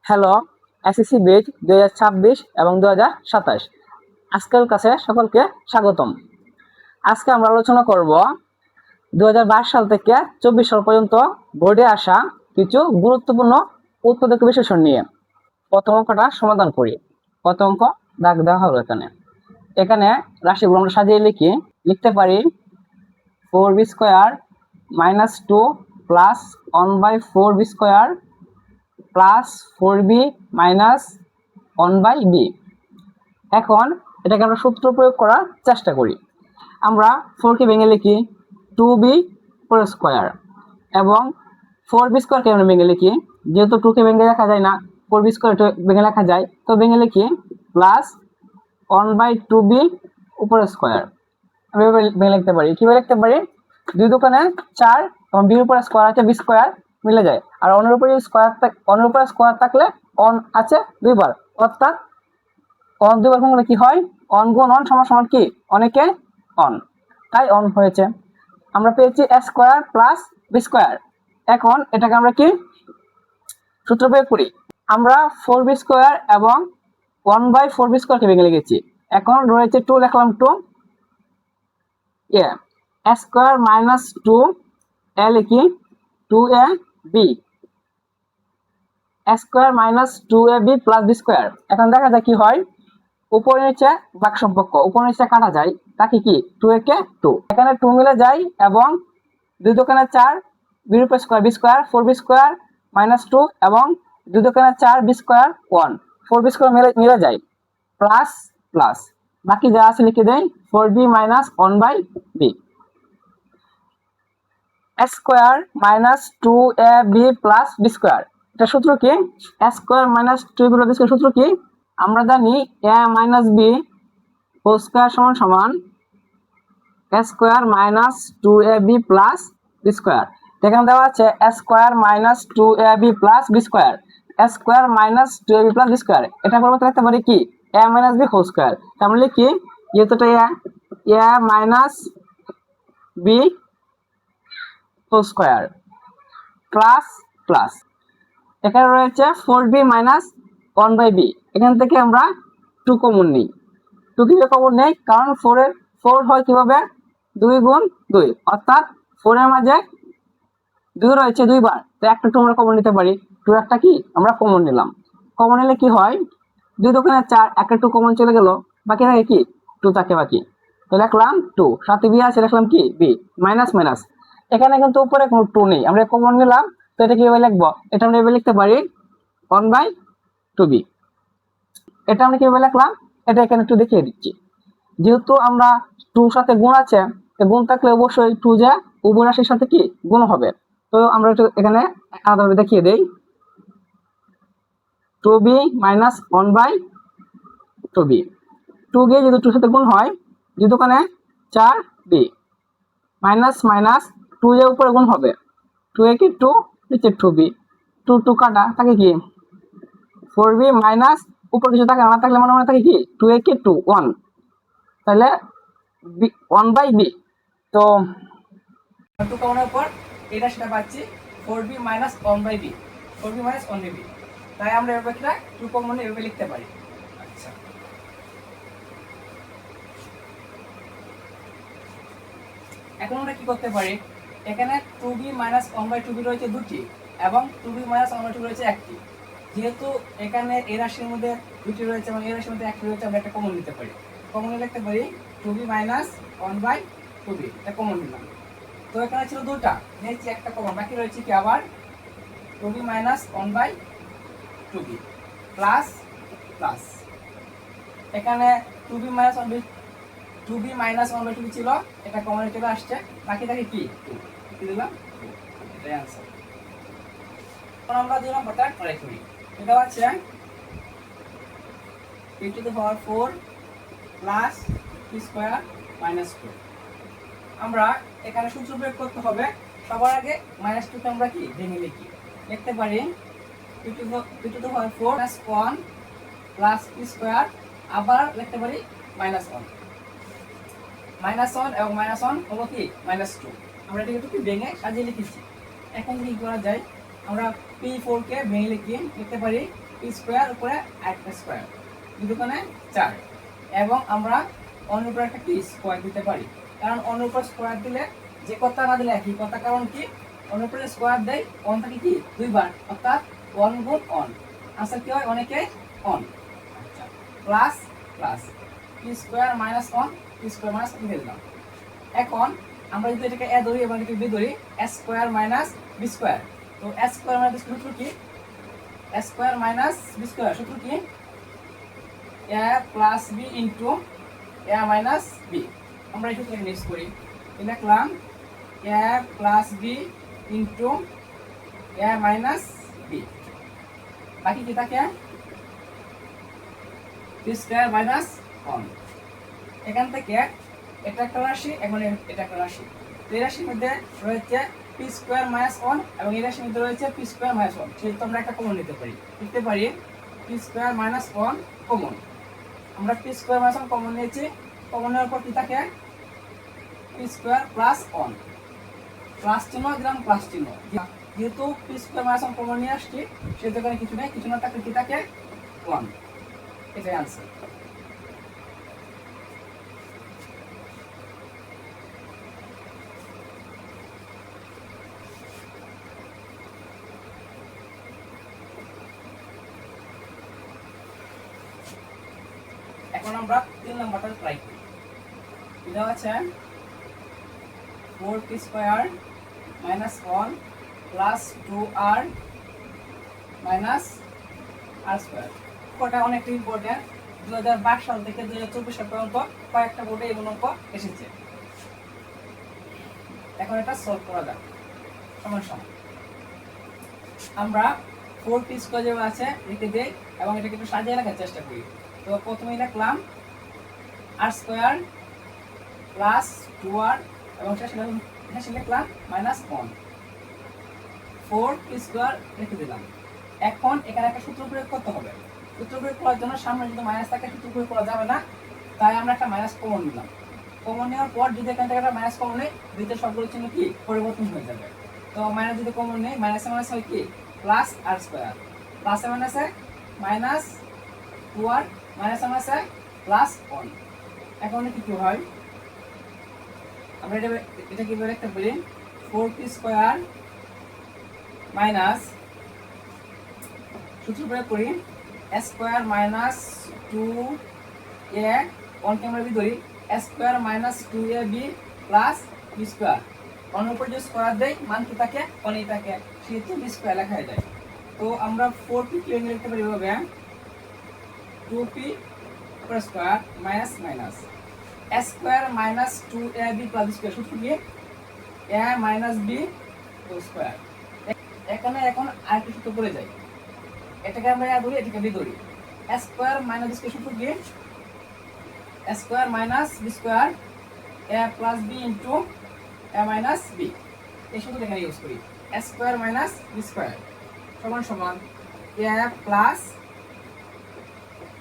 Hello, SSC batch 2026 এবং 2027। আজকের কাছে সকলকে স্বাগতম। আজকে আমরা আলোচনা করব 2022 সাল থেকে 24 সাল পর্যন্ত বোর্ডে আসা কিছু গুরুত্বপূর্ণ উৎপাদক বিশ্লেষণ নিয়ে। প্রথম অঙ্কটা সমাধান করি। প্রথম অঙ্ক দাগ দেওয়া হলো এখানে রাশিগুলো আমরা সাজিয়ে লিখতে পারি 4b square minus 2 plus 1/4b square plus 4b minus 1/b। এখন এটাকে আমরা সূত্র প্রয়োগ করার চেষ্টা করি। আমরা 4কে ভেঙে লিখি 2b হোল স্কোয়ার এবং 4b স্কোয়ারকে আমরা ভেঙে লিখি, যেহেতু 2কে ভেঙে লেখা যায় না, 4b স্কোয়ার ভেঙে লেখা যায়, তো ভেঙে লিখি প্লাস 1/2b উপর স্কোয়ার। আমি ভেঙে লিখতে পারি, কিভাবে লিখতে পারি, 2 দোকানে 4 এবং b উপর স্কোয়ার আছে, b স্কোয়ার মিলে যায়, আর অনের উপরে স্কোয়ার থাকলে অন আছে দুইবার, অর্থাৎ অন দুইবার গুণ করলে কি হয়, অন গুণ অন সমান সমান কি অনেকে অন, তাই অন হয়েছে। আমরা পেয়েছি a square plus b square. এখন এটাকে আমরা কি সূত্র প্রয়োগ করি। আমরা 4b স্কোয়ার এবং 1/4b স্কোয়ারকে ভেঙে লিখেছি। এখন রয়েছে 2, লিখলাম 2 a স্কোয়ার মাইনাস 2 a লিখি 2ab square minus 2ab plus b square. এখন দেখা যায় কি হয়, উপরে নিচে ভাগ সম্পর্ক, উপরে নিচে কাটা যায়, তাকে কি 2 একে 2, এখানে 2 মিলে যায় এবং 2 দোকানে 4 b উপর square b square 4b square minus 2 এবং 2 দোকানে 4 b স্কোয়ার 1 4b স্কোয়ার মিলে যায় প্লাস প্লাস, বাকি যা আছে লিখে দেই 4b minus 1/b square minus 2ab plus b square. এটা সূত্র কি, a square minus 2ab plus b square সূত্র কি, আমরা জানি a minus b whole square সমান সমান a square minus 2ab plus b square. এখানে দেওয়া আছে a square minus 2ab plus b square, a square minus 2ab plus b square. এটা পরিবর্তে লিখতে পারি কি a minus b whole square. আমরা লিখি যেহেতু এটা a minus b whole square plus plus, এখানে রয়েছে 4b মাইনাস 1/b। এখান থেকে আমরা 2 কমন নিই। 2 কিভাবে কমন নেই, কারণ 4 হয় কিভাবে 2 গুণ 2, অর্থাৎ 4 এর মাঝে 2 রয়েছে দুইবার, তো একটা 2 আমরা কমন নিতে পারি। 2 একটা কি আমরা কমন নিলাম। কমন নিলে কি হয়, 2 দোকানে 4, একটা 2 কমন চলে গেল, বাকি থাকে কি 2 থাকে বাকি, তো লিখলাম 2, সাথে b আছে লিখলাম কি b মাইনাস মাইনাস। এখানে কিন্তু উপরে কোনো 2 নেই, আমরা কমন নিলাম, তো এটা কিভাবে লিখবো, এটা আমরা এভাবে লিখতে পারি 1/2b। এটা আমরা কিভাবে লিখলাম, এটা এখানে একটু দেখিয়ে দিচ্ছি। যেহেতু আমরা 2 সাথে গুণ আছে, তো গুণ থাকলে অবশ্যই 2 যা উভয় রাশির সাথে কি গুণ হবে, তো আমরা এখানে আলাদাভাবে দেখিয়ে দেই 2b মাইনাস 1/2b। 2 গিয়ে যদি 2 সাথে গুণ হয়, 2 দোকানে 4b মাইনাস মাইনাস 2 এর উপরে গুণ হবে, 2 এ কি 2 নিচে 2b, 2 কাটা থাকে কি 4b মাইনাস উপর কিছু থাকে না, থাকলে মনে থাকে কি 2 এ কি 2 1, তাহলে 1/b। তো 2 কমনের পর এটা সেটা পাচ্ছি 4b minus 1/b, 4b minus 1/b। তাই আমরা এভাবে এটা 2 কমনে এভাবে লিখতে পারি। আচ্ছা, এখন আমরা কি করতে পারি, এখানে 2b মাইনাস 1/2b রয়েছে দুটি এবং 2b মাইনাস 1/2b রয়েছে একটি। যেহেতু এখানে এই রাশির মধ্যে দুটি রয়েছে এবং এই রাশির মধ্যে একটি রয়েছে, আমরা একটা কমন নিতে পারি। কমনে লিখতে পারি 2b মাইনাস 1/2b, এটা কমন নিলাম। তো এখানে ছিল দুটা, নিয়েছি একটা কমন, বাকি রয়েছে কি আবার 2b minus 1/2b plus plus, এখানে 2b মাইনাস 1/2b ছিল, এটা কমনে চলে আসছে, বাকি থাকে কি 2 দিলাম, এটাই आंसर। এখন আমরা 2 নম্বরটা ট্রাই করি। এটা হচ্ছে p to the power 4 plus p square minus 2। আমরা এখানে সূত্র প্রয়োগ করতে হবে। সবার আগে -2 কে আমরা কি ভেঙে লিখতে পারি p to the power 4 plus 1 plus p square, আবার লিখতে পারি -1 এবং -1 হলো কি -2। আমরা এটাকে একটু ভেঙে সাজিয়ে লিখেছি। এখন কি করা যায়, আমরা p4 কে ভেঙে লিখতে পারি পি স্কোয়ার উপরে একটা স্কোয়ার, দুটোখানে 4, এবং আমরা অন্যের উপর একটা কি স্কোয়ার দিতে পারি, কারণ অন্যের উপর স্কোয়ার দিলে যে কথা না দিলে একই কথা, কারণ কি অন্যের উপরে স্কোয়ার দেয় অন থাকে কি 2 বার, অর্থাৎ 1 গুণ অন, আনসার কি হয় অনেকে অন। আচ্ছা, plus plus P square minus on, P square minus লিখে দিলাম। এখন আমরা যদি এটাকে এ ধরি এবং এটাকে বি ধরি, এ স্কোয়ার মাইনাস বি স্কোয়ার, তো এ স্কোয়ার মাইনাস সূত্র কি, এ স্কোয়ার মাইনাস বি স্কোয়ার সূত্র কি, এ প্লাস বি ইন্টু এ মাইনাস বি। আমরা এই সূত্রটাকে মিক্স করি, লিখলাম এ প্লাস বি ইন্টু এ মাইনাস বি, বাকি কি থাকে বি স্কোয়ার মাইনাস ওয়ান। এখান থেকে এটা একটা রাশি এবং এটা একটা রাশি, এই রাশির মধ্যে রয়েছে পি স্কোয়ার মাইনাস ওয়ান এবং এই রাশির মধ্যে রয়েছে পি স্কোয়ার মাইনাস ওয়ান, সেহেতু আমরা একটা কমন নিতে পারি, লিখতে পারি P square minus one common. আমরা P square minus one common নিয়েছি, কমন নেওয়ার পর কি থাকে P square plus one, plus চিহ্ন দিলাম প্লাস চিহ্ন, যেহেতু P square minus one common নিয়ে আসছি সেহেতু এখানে কিছু নেই, কিছু না থাকলে কি থাকে ওয়ান, এটাই আনসার। এখন আমরা 3 নম্বরটা ট্রাই করি, এটা হচ্ছে 4p square minus 1 plus 2r minus r square. এটা অনেকটা ইম্পর্টেন্ট, 2022 সাল থেকে 2024 সাল পর্যন্ত কয়েকটা বোর্ডে এই অঙ্ক এসেছে। এখন এটা সলভ করা যাক, সমান সমান আমরা 4p স্কয়ার যেটা আছে লিখে দেই এবং এটাকে একটু সাজিয়ে রাখার চেষ্টা করি। তো প্রথমে লিখলাম r স্কয়ার প্লাস 2r এবং শেষে লিখলাম মাইনাস 1, 4p স্কয়ার লিখে দিলাম। এখন এখানে একটা সূত্র প্রয়োগ করতে হবে, সূত্র প্রয়োগ করার জন্য সামনে যদি মাইনাস থাকে সূত্র প্রয়োগ করা যাবে না, তাই আমরা একটা মাইনাস কমন নিলাম। কমন নেওয়ার পর যদি এখান থেকে একটা মাইনাস কমন নেই, দুইটা সবগুলো চিহ্ন কি পরিবর্তন হয়ে যাবে। তো মাইনাস যদি কমন নেই, মাইনাসে মাইনাস হয় কি প্লাস r স্কয়ার, প্লাসে মাইনাসে মাইনাস 2r, মাইনাসে মাইনাসে প্লাস 1। এখন কি হয় আমরা এটা কিভাবে লিখতে পারি, 4p স্কয়ার মাইনাস সূত্র প্রয়োগ করি a স্কয়ার মাইনাস 2a 1 কে আমরা বি ধরি, a square minus 2ab plus b square, অন্য উপর যে স্কয়ার দেই মান কি থাকে অনেই থাকে, সেহেতু b স্কয়ার লেখা যায়। তো আমরা 4p কি লিখতে পারি এভাবে 2p square minus minus a square minus 2ab plus b square, সূত্র কি a মাইনাস b স্কয়ার। এখানে এখন আরেকটা সূত্র পড়ে যায়, এটাকে আমরা ধরি এটাকে বি ধরি, a square minus b square সূত্র কি a square minus b square a plus b into a minus b, এই সূত্রটা এখানে ইউজ করি, a square minus b square সমান সমান a প্লাস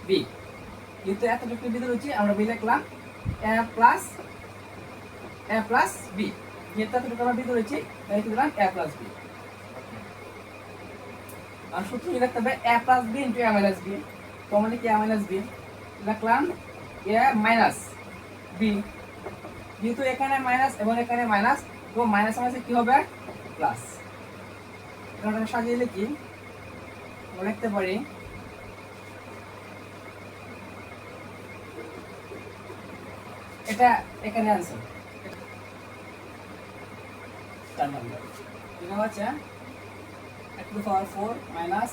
b, যেহেতু এতটুকু ভিতরে হচ্ছে আমরা বি লিখলাম a প্লাস b, যেহেতু এতটুকু আমরা ভিতরে হচ্ছে তাই লিখে দিলাম a প্লাস b। আর সূত্র লিখতে হবে a plus b into a minus b, তো আমরা কি a মাইনাস b লিখলাম a মাইনাস b, যেহেতু এখানে মাইনাস এবং এখানে মাইনাস, তো মাইনাস মাইনাসে কি হবে প্লাস। এটা আমরা সাজিয়ে লিখি, আমরা লিখতে পারি এটা এখানে आंसर, চার নাম্বার এটা হচ্ছে x টু পাওয়ার 4 মাইনাস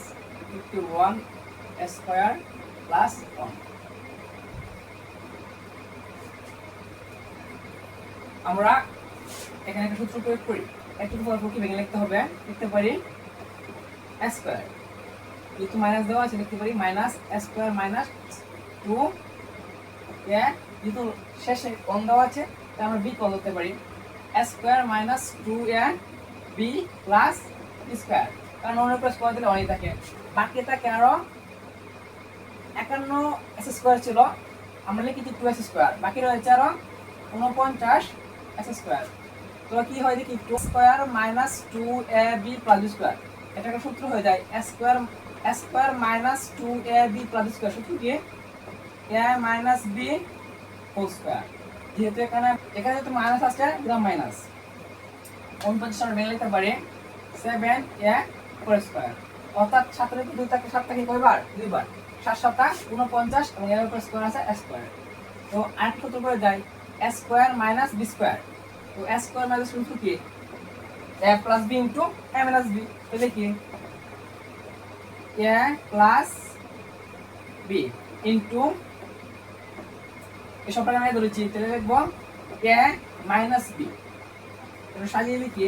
51 স্কয়ার প্লাস 1। আমরা এখানে একটা সূত্র প্রয়োগ করি, x টু পাওয়ার 4 কি ভেঙে লিখতে হবে, লিখতে পারি a স্কয়ার, যেহেতু মাইনাস দেওয়া আছে লিখতে পারি minus a square minus 2 a, যেহেতু শেষে অন দেওয়া আছে তাই আমরা বি কল করতে পারি a square minus 2a b plus b square, কারণ অন্য প্লাস করে দিলে অনেক থাকে, বাকি থাকে আরো 51 s স্কয়ার ছিল, আমরা লিখেছি 2s স্কয়ার, বাকি রয়েছে আরো 49 s স্কয়ার। তো কি হয় দেখি 2 square minus 2ab plus b square, এটা একটা সূত্র হয়ে যায় a square square minus 2ab plus square সূত্র কি a minus b whole square. যেহেতু এখানে যেহেতু মাইনাস আছে দিলাম মাইনাস 49 আমরা মেনে নিতে পারি 7a হোল স্কোয়ার, অর্থাৎ 7 থেকে 2 থেকে 7 থেকে কয়বার দুইবার 7 7 49 এবং এর উপর স্কোয়ার আছে স্কোয়ার। তো আরেকটা সূত্র করে যাই a square minus b square. তো a স্কোয়ার মাইনাস সূত্র কি a plus b into a minus b। তো দেখি a প্লাস b ইনটু এই সবটা আমি ধরেছি, তাহলে লিখবো a মাইনাস b। এটা সাজিয়ে লিখি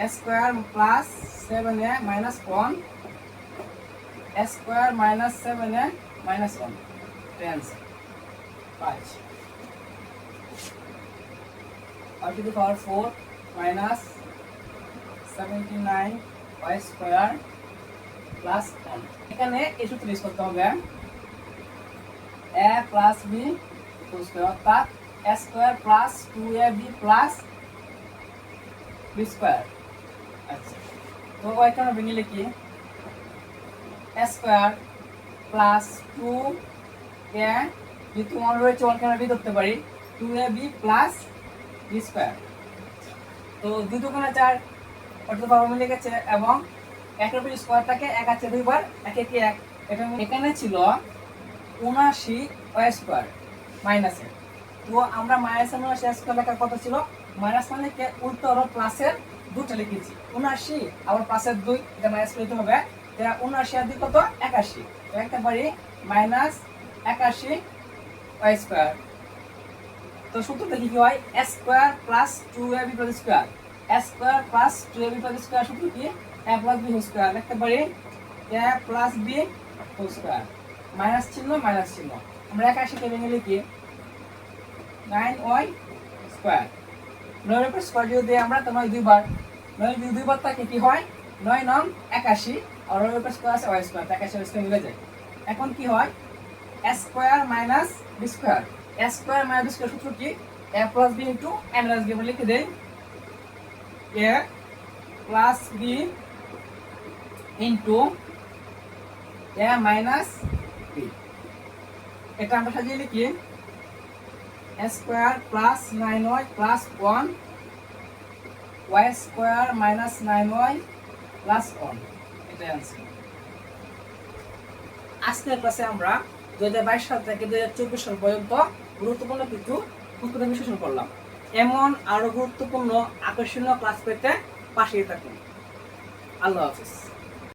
a square plus 7a minus 1 a square minus 7a minus 1 answer 5 r to the power 4 minus 79 y square plus 1। এখানে এই সূত্র ইউজ করতে হবে a plus b whole square, অর্থাৎ a square plus 2ab plus b square. আচ্ছা, তো এখানে ভেঙে লিখি a স্কয়ার প্লাস 2a, যেহেতু 1 রয়েছে 1 কে আমরা b ধরতে পারি 2ab প্লাস b স্কয়ার। তো 2 দুগুণে 4 অর্থাৎ পাওয়ার মিলে গেছে এবং একের উপর স্কয়ারটাকে 1 আছে দুইবার 1 1 1। এটা এখানে ছিল 79 y স্কয়ার মাইনাসের, তো আমরা মাইনাসের 79 স্কয়ার লেখার কথা ছিল, মাইনাস মানে কে উল্টো আর প্লাসের দুটো লিখেছি 79 আবার প্লাসের 2, এটা মাইনাস করতে হবে। এটা 79 আর 2 কত 81, তো একটা পারি মাইনাস 81 y স্কয়ার। তো সূত্রটা কি হয় a square plus 2ab plus square, a square plus 2ab plus square সূত্র কি a plus b whole square. লিখতে পারি a plus b whole square, minus চিহ্ন মাইনাস চিহ্ন, আমরা 81 কে ভেঙে লিখি 9y স্কয়ার। 9 এর উপর স্কয়ার যদি দেই আমরা তোমার দুইবার 9 যদি দুইবার থাকে কি হয় 9 9 81 আর এর উপর স্কয়ার আছে y স্কয়ার, 81 স্কয়ার মিলে যায়। এখন কি হয় a square minus b square, a square minus b square সূত্র কি a plus b into a minus b। আমরা লিখে দেই a plus b into a minus b। এটা আমরা সাজিয়ে লিখি a square plus 9y plus 1 y square minus 9y plus 1, এটা आंसर। আজকের ক্লাসে আমরা 2022 সাল থেকে 2024 সাল পর্যন্ত গুরুত্বপূর্ণ কিছু পুস্তকের বিশ্লেষণ করলাম। এমন আরো গুরুত্বপূর্ণ আকর্ষণীয় ক্লাস পেতে পাশেই থাকুন। আল্লাহ হাফেজ।